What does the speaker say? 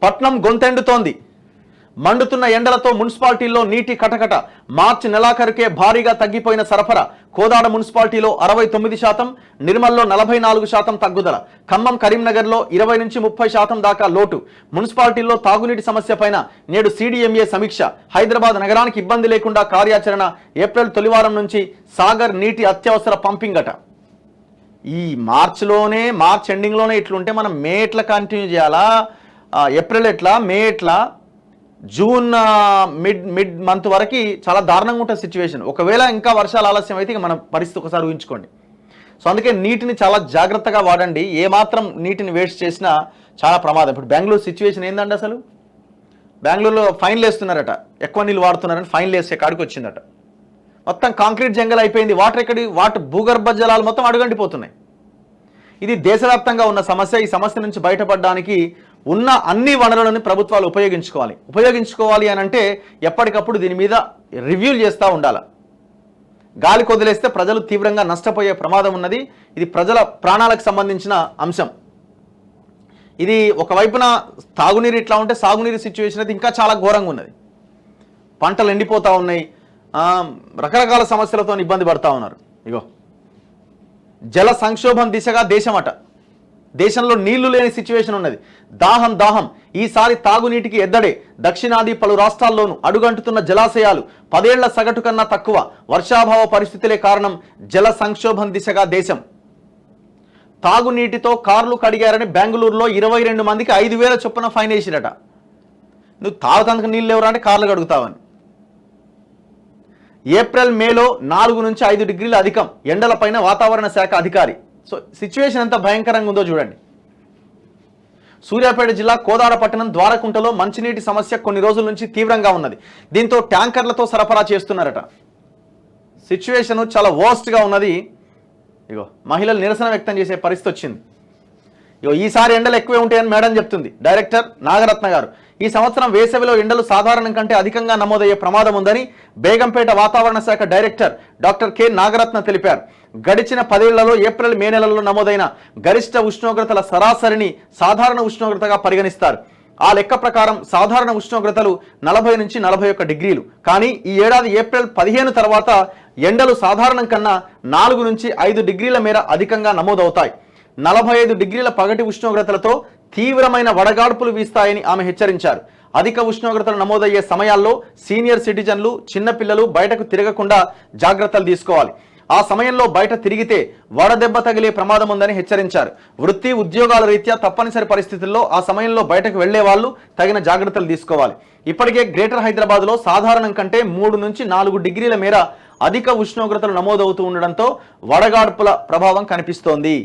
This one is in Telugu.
పట్నం గొంతెండుతోంది. మండుతున్న ఎండలతో మున్సిపాలిటీల్లో నీటి కటకట. మార్చి నెలాఖరుకే భారీగా తగ్గిపోయిన సరఫరా. కోదాడ మున్సిపాలిటీలో 69%, నిర్మల్లో 44% తగ్గుదల. ఖమ్మం, కరీంనగర్లో 20 నుంచి 30% దాకా లోటు. మున్సిపాలిటీల్లో తాగునీటి సమస్యపైన నేడు CDMA సమీక్ష. హైదరాబాద్ నగరానికి ఇబ్బంది లేకుండా కార్యాచరణ. ఏప్రిల్ తొలివారం నుంచి సాగర్ నీటి అత్యవసర పంపింగ్ అట. ఈ మార్చ్ ఎండింగ్లోనే ఇట్లుంటే మనం మే ఎట్లా కంటిన్యూ చేయాలా? ఏప్రిల్ ఎట్లా, మే ఎట్లా, జూన్ మిడ్ మంత్ వరకు చాలా దారుణంగా ఉంటుంది సిచ్యువేషన్. ఒకవేళ ఇంకా వర్షాలు ఆలస్యం అయితే ఇక మన పరిస్థితి ఒకసారి ఊహించుకోండి. సో అందుకే నీటిని చాలా జాగ్రత్తగా వాడండి. ఏమాత్రం నీటిని వేస్ట్ చేసినా చాలా ప్రమాదం. ఇప్పుడు బెంగళూరు సిచ్యువేషన్ ఏందండి? అసలు బెంగళూరులో ఫైన్లు వేస్తున్నారట, ఎక్కువ నీళ్ళు వాడుతున్నారని ఫైన్లు వేసే కాడికి వచ్చిందట. మొత్తం కాంక్రీట్ జంగల్ అయిపోయింది. వాటర్ భూగర్భ జలాలు మొత్తం అడుగంటిపోతున్నాయి. ఇది దేశవ్యాప్తంగా ఉన్న సమస్య. ఈ సమస్య నుంచి బయటపడడానికి ఉన్న అన్ని వనరులను ప్రభుత్వాలు ఉపయోగించుకోవాలి అని అంటే ఎప్పటికప్పుడు దీని మీద రివ్యూలు చేస్తూ ఉండాలి. గాలి కొదిలేస్తే ప్రజలు తీవ్రంగా నష్టపోయే ప్రమాదం ఉన్నది. ఇది ప్రజల ప్రాణాలకు సంబంధించిన అంశం. ఇది ఒకవైపున తాగునీరు ఇట్లా ఉంటే సాగునీరు సిచ్యువేషన్ అయితే ఇంకా చాలా ఘోరంగా ఉన్నది. పంటలు ఎండిపోతూ ఉన్నాయి, రకరకాల సమస్యలతో ఇబ్బంది పడతా ఉన్నారు. ఇగో జల సంక్షోభం దిశగా దేశమట. దేశంలో నీళ్లు లేని సిచ్యువేషన్ ఉన్నది. దాహం ఈసారి తాగునీటికి ఎద్దడే. దక్షిణాది పలు రాష్ట్రాల్లోనూ అడుగంటుతున్న జలాశయాలు 10 ఏళ్ల సగటు కన్నా తక్కువ. వర్షాభావ పరిస్థితులే కారణం. జల సంక్షోభం దిశగా దేశం. తాగునీటితో కార్లు కడిగారని బెంగళూరులో 22 మందికి 5,000 చొప్పున ఫైన్ వేసిరట. నువ్వు తాగుతందుకు నీళ్ళు ఎవరా అంటే కార్లు కడుగుతావని. ఏప్రిల్ మేలో 4 నుంచి 5 డిగ్రీల అధికం. ఎండలపైన వాతావరణ శాఖ అధికారి. సో సిచ్యువేషన్ ఎంత భయంకరంగా ఉందో చూడండి. సూర్యాపేట జిల్లా కోదాడ పట్టణం ద్వారకుంటలో మంచినీటి సమస్య కొన్ని రోజుల నుంచి తీవ్రంగా ఉన్నది. దీంతో ట్యాంకర్లతో సరఫరా చేస్తున్నారట. సిచ్యువేషన్ చాలా వర్స్ట్గా ఉన్నది. ఇగో మహిళలు నిరసన వ్యక్తం చేసే పరిస్థితి వచ్చింది. ఇగో ఈసారి ఎండలు ఎక్కువే ఉంటాయని మేడం చెప్తుంది డైరెక్టర్ నాగరత్న గారు. ఈ సంవత్సరం వేసవిలో ఎండలు సాధారణం కంటే అధికంగా నమోదయ్యే ప్రమాదం ఉందని బేగంపేట వాతావరణ శాఖ డైరెక్టర్ డాక్టర్ కె నాగరత్న తెలిపారు. గడిచిన 10 ఏళ్లలో ఏప్రిల్ మే నెలల్లో నమోదైన గరిష్ట ఉష్ణోగ్రతల సరాసరిని సాధారణ ఉష్ణోగ్రతగా పరిగణిస్తారు. ఆ లెక్క ప్రకారం సాధారణ ఉష్ణోగ్రతలు 40 నుంచి 41 డిగ్రీలు. కానీ ఈ ఏడాది ఏప్రిల్ 15 తర్వాత ఎండలు సాధారణం కన్నా 4 నుంచి 5 డిగ్రీల మేర అధికంగా నమోదవుతాయి. 45 డిగ్రీల పగటి ఉష్ణోగ్రతలతో తీవ్రమైన వడగాడ్పులు వీస్తాయని ఆమె హెచ్చరించారు. అధిక ఉష్ణోగ్రతలు నమోదయ్యే సమయాల్లో సీనియర్ సిటిజన్లు, చిన్నపిల్లలు బయటకు తిరగకుండా జాగ్రత్తలు తీసుకోవాలి. ఆ సమయంలో బయట తిరిగితే వడదెబ్బ తగిలే ప్రమాదం ఉందని హెచ్చరించారు. వృత్తి ఉద్యోగాల రీత్యా తప్పనిసరి పరిస్థితుల్లో ఆ సమయంలో బయటకు వెళ్లే వాళ్ళు తగిన జాగ్రత్తలు తీసుకోవాలి. ఇప్పటికే గ్రేటర్ హైదరాబాద్లో సాధారణం కంటే 3 నుంచి 4 డిగ్రీల మేర అధిక ఉష్ణోగ్రతలు నమోదవుతూ ఉండడంతో వడగాడ్పుల ప్రభావం కనిపిస్తోంది.